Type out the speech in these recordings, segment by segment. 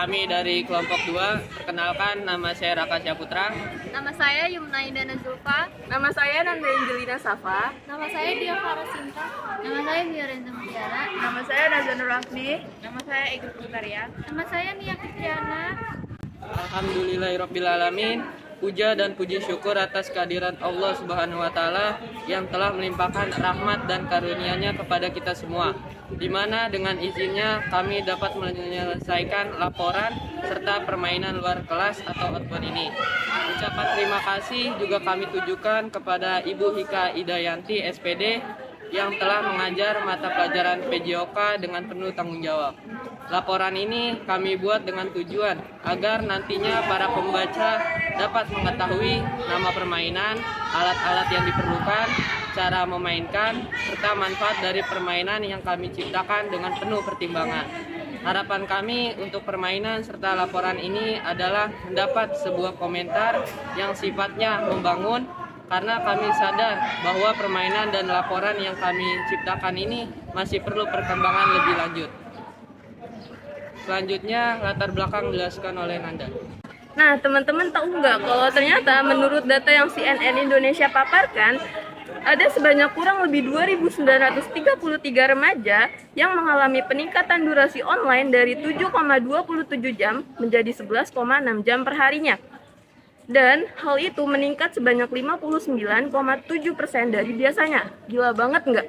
Kami dari kelompok 2, perkenalkan nama saya Raka Syaputra. Nama saya Yumna Indana Zulfa. Nama saya Nanda Angelina Safa. Nama saya Dia Farah Sinta. Nama saya Biarenta Mutiara. Nama saya Nazanur Rahmi. Nama saya Egit Putaria. Nama saya Nia Fitriana. Alhamdulillahirrabbilalamin. Puja dan puji syukur atas kehadiran Allah Subhanahu wa Ta'ala yang telah melimpahkan rahmat dan karunia-Nya kepada kita semua, di mana dengan izinnya kami dapat menyelesaikan laporan serta permainan luar kelas atau outbound ini. Ucapan terima kasih juga kami tujukan kepada Ibu Hika Idayanti SPD yang telah mengajar mata pelajaran PJOK dengan penuh tanggung jawab. Laporan ini kami buat dengan tujuan agar nantinya para pembaca dapat mengetahui nama permainan, alat-alat yang diperlukan, cara memainkan, serta manfaat dari permainan yang kami ciptakan dengan penuh pertimbangan. Harapan kami untuk permainan serta laporan ini adalah mendapat sebuah komentar yang sifatnya membangun, karena kami sadar bahwa permainan dan laporan yang kami ciptakan ini masih perlu perkembangan lebih lanjut. Selanjutnya, latar belakang dijelaskan oleh Nanda. Nah, teman-teman tahu nggak kalau ternyata menurut data yang CNN Indonesia paparkan, ada sebanyak kurang lebih 2.933 remaja yang mengalami peningkatan durasi online dari 7,27 jam menjadi 11,6 jam per harinya. Dan hal itu meningkat sebanyak 59,7% dari biasanya. Gila banget nggak?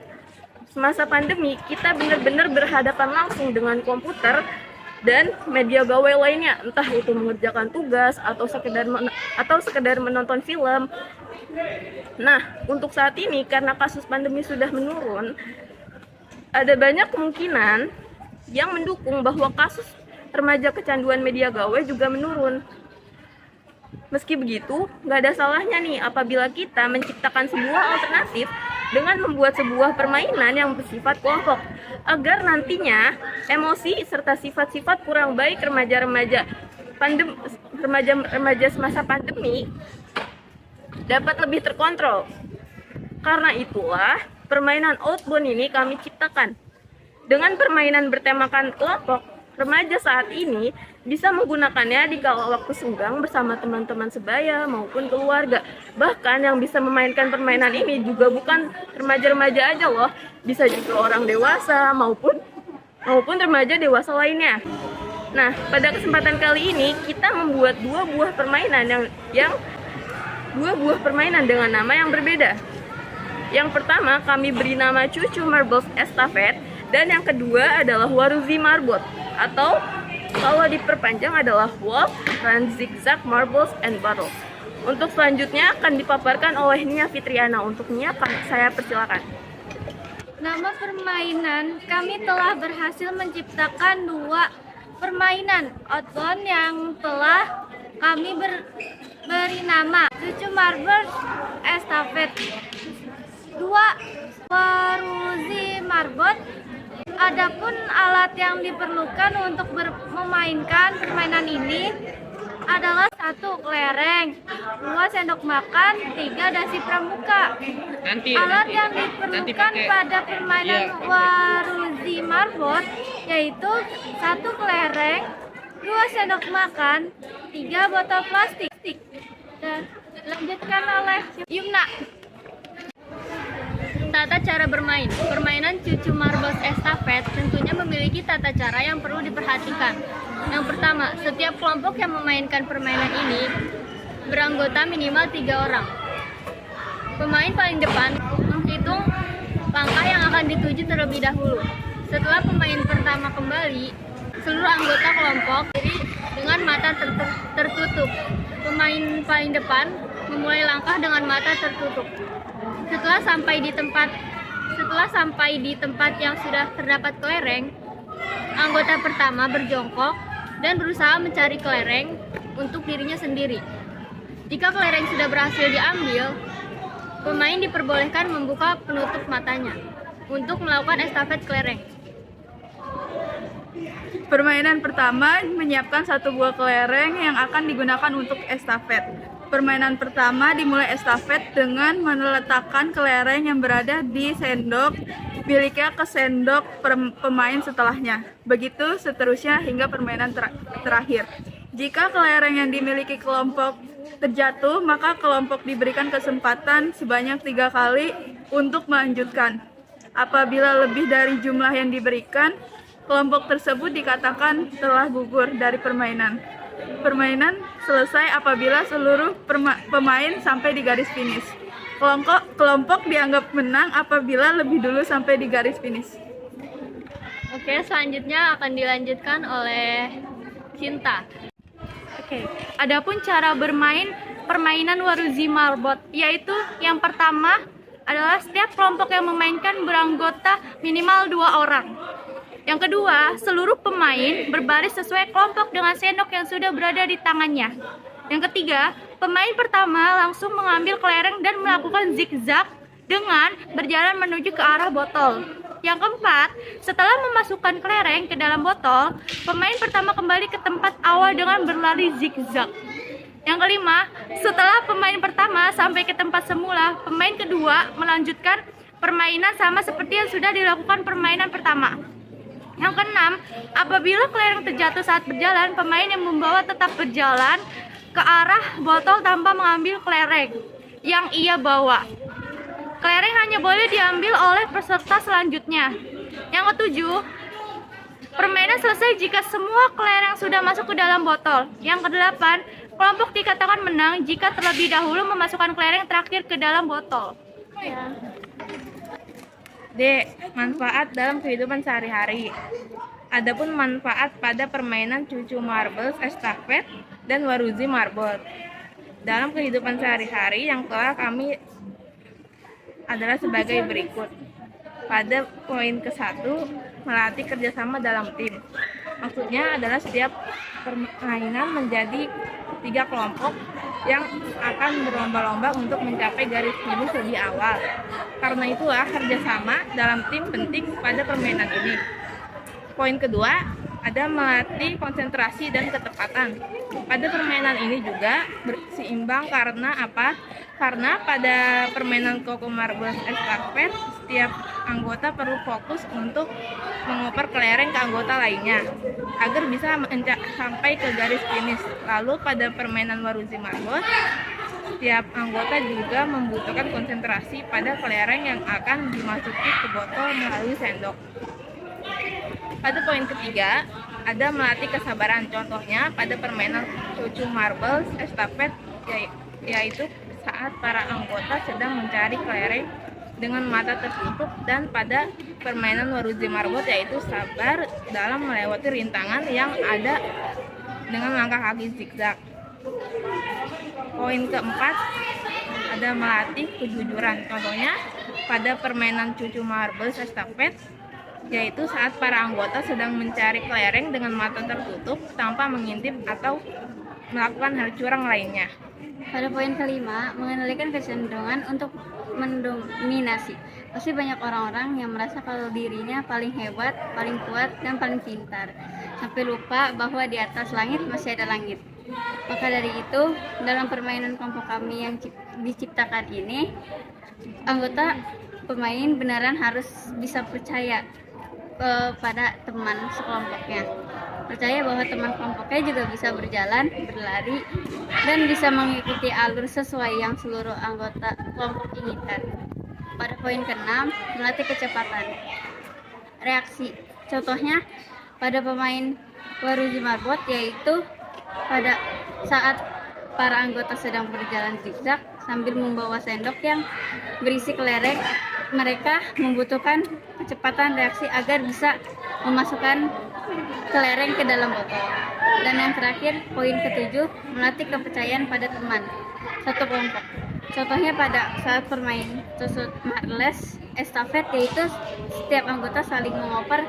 Semasa pandemi, kita benar-benar berhadapan langsung dengan komputer dan media gawai lainnya, entah itu mengerjakan tugas atau sekedar menonton film. Nah, untuk saat ini karena kasus pandemi sudah menurun, ada banyak kemungkinan yang mendukung bahwa kasus remaja kecanduan media gawai juga menurun. Meski begitu, nggak ada salahnya nih apabila kita menciptakan sebuah alternatif dengan membuat sebuah permainan yang bersifat kelompok, agar nantinya emosi serta sifat-sifat kurang baik remaja semasa pandemi dapat lebih terkontrol. Karena itulah permainan outbound ini kami ciptakan. Dengan permainan bertemakan kelompok, remaja saat ini bisa menggunakannya di kala waktu senggang bersama teman-teman sebaya maupun keluarga. Bahkan yang bisa memainkan permainan ini juga bukan remaja-remaja aja loh, bisa juga orang dewasa maupun remaja dewasa lainnya. Nah, pada kesempatan kali ini kita membuat dua buah permainan dengan nama yang berbeda. Yang pertama kami beri nama Cucu Marbles Estafet, dan yang kedua adalah Waruzi Marbot, atau kalau diperpanjang adalah Walk, Run, Zigzag, Marbles, and Battle. Untuk selanjutnya akan dipaparkan oleh Nia Fitriana. Untuk Nia, saya persilakan. Nama permainan, kami telah berhasil menciptakan dua permainan outbound yang telah kami beri nama Cucu Marbles Estafet. Dua Waruzi Marbot. Adapun alat yang diperlukan untuk memainkan permainan ini adalah 1 kelereng, 2 sendok makan, 3 dasi pramuka. Alat yang diperlukan pada permainan Waruzi Marbot yaitu 1 kelereng, 2 sendok makan, 3 botol plastik. Dan lanjutkan oleh Yumna. Tata cara bermain. Permainan Cucu Marbles Estafet tentunya memiliki tata cara yang perlu diperhatikan. Yang pertama, setiap kelompok yang memainkan permainan ini beranggota minimal 3 orang. Pemain paling depan menghitung langkah yang akan dituju terlebih dahulu. Setelah pemain pertama kembali, seluruh anggota kelompok berdiri dengan mata tertutup. Pemain paling depan memulai langkah dengan mata tertutup. Setelah sampai di tempat yang sudah terdapat kelereng, anggota pertama berjongkok dan berusaha mencari kelereng untuk dirinya sendiri. Jika kelereng sudah berhasil diambil, pemain diperbolehkan membuka penutup matanya untuk melakukan estafet kelereng. Permainan pertama menyiapkan 1 buah kelereng yang akan digunakan untuk estafet. Permainan pertama dimulai estafet dengan meletakkan kelereng yang berada di sendok miliknya ke sendok pemain setelahnya. Begitu seterusnya hingga permainan terakhir. Jika kelereng yang dimiliki kelompok terjatuh, maka kelompok diberikan kesempatan sebanyak 3 kali untuk melanjutkan. Apabila lebih dari jumlah yang diberikan, kelompok tersebut dikatakan telah gugur dari permainan. Permainan selesai apabila seluruh pemain sampai di garis finish. Kelompok dianggap menang apabila lebih dulu sampai di garis finish. Oke, selanjutnya akan dilanjutkan oleh Cinta. Oke, adapun cara bermain permainan Waruzi Marbot, yaitu yang pertama adalah setiap kelompok yang memainkan beranggota minimal 2 orang. Yang kedua, seluruh pemain berbaris sesuai kelompok dengan sendok yang sudah berada di tangannya. Yang ketiga, pemain pertama langsung mengambil kelereng dan melakukan zigzag dengan berjalan menuju ke arah botol. Yang keempat, setelah memasukkan kelereng ke dalam botol, pemain pertama kembali ke tempat awal dengan berlari zigzag. Yang kelima, setelah pemain pertama sampai ke tempat semula, pemain kedua melanjutkan permainan sama seperti yang sudah dilakukan permainan pertama. Yang keenam, apabila kelereng terjatuh saat berjalan, pemain yang membawa tetap berjalan ke arah botol tanpa mengambil kelereng yang ia bawa. Kelereng hanya boleh diambil oleh peserta selanjutnya. Yang ketujuh, permainan selesai jika semua kelereng sudah masuk ke dalam botol. Yang kedelapan, kelompok dikatakan menang jika terlebih dahulu memasukkan kelereng terakhir ke dalam botol. D. Manfaat dalam kehidupan sehari-hari. Adapun manfaat pada permainan cucu marbles, estafet, dan Waruzi Marbot. Dalam kehidupan sehari-hari yang telah kami adalah sebagai berikut. Pada poin ke-1, melatih kerjasama dalam tim. Maksudnya adalah setiap permainan menjadi 3 kelompok yang akan berlomba-lomba untuk mencapai garis finish lebih awal. Karena itulah kerjasama dalam tim penting pada permainan ini. Poin kedua, ada melatih konsentrasi dan ketepatan. Pada permainan ini juga berseimbang karena apa? Karena pada permainan Coco Marbles Estafet, setiap anggota perlu fokus untuk mengoper kelereng ke anggota lainnya agar bisa sampai ke garis finish. Lalu pada permainan Waruzi Marbot, setiap anggota juga membutuhkan konsentrasi pada kelereng yang akan dimasuki ke botol melalui sendok. Pada poin ketiga, ada melatih kesabaran. Contohnya pada permainan cucu marbles estafet, yaitu saat para anggota sedang mencari kelereng dengan mata tertutup, dan pada permainan Waruzi Marbot yaitu sabar dalam melewati rintangan yang ada dengan langkah kaki zigzag. Poin keempat, ada melatih kejujuran. Contohnya pada permainan cucu marbles estafet, yaitu saat para anggota sedang mencari kelereng dengan mata tertutup tanpa mengintip atau melakukan hal curang lainnya. Pada poin kelima, mengendalikan kecenderungan untuk mendominasi. Pasti banyak orang-orang yang merasa kalau dirinya paling hebat, paling kuat, dan paling pintar, sampai lupa bahwa di atas langit masih ada langit. Maka dari itu, dalam permainan kelompok kami yang diciptakan ini, anggota pemain beneran harus bisa percaya pada teman sekelompoknya. Percaya bahwa teman kelompoknya juga bisa berjalan, berlari, dan bisa mengikuti alur sesuai yang seluruh anggota kelompok inginkan. Pada poin ke-6, melatih kecepatan reaksi. Contohnya pada pemain Waruzi Marbot, yaitu pada saat para anggota sedang berjalan zigzag sambil membawa sendok yang berisi kelereng, mereka membutuhkan kecepatan reaksi agar bisa memasukkan kelereng ke dalam botol. Dan yang terakhir, poin ke-7, melatih kepercayaan pada teman satu kelompok. Contohnya pada saat bermain cucu marbles estafet, yaitu setiap anggota saling mengoper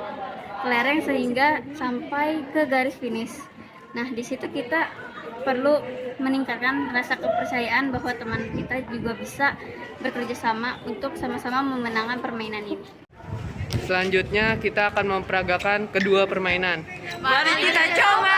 kelereng sehingga sampai ke garis finish. Nah, di situ kita perlu meningkatkan rasa kepercayaan bahwa teman kita juga bisa bekerja sama untuk sama-sama memenangkan permainan ini. Selanjutnya kita akan memperagakan kedua permainan. Mari kita coba!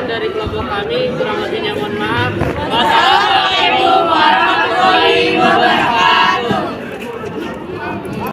Sekian dari kelompok kami, kurang lebihnya mohon maaf. Wassalamualaikum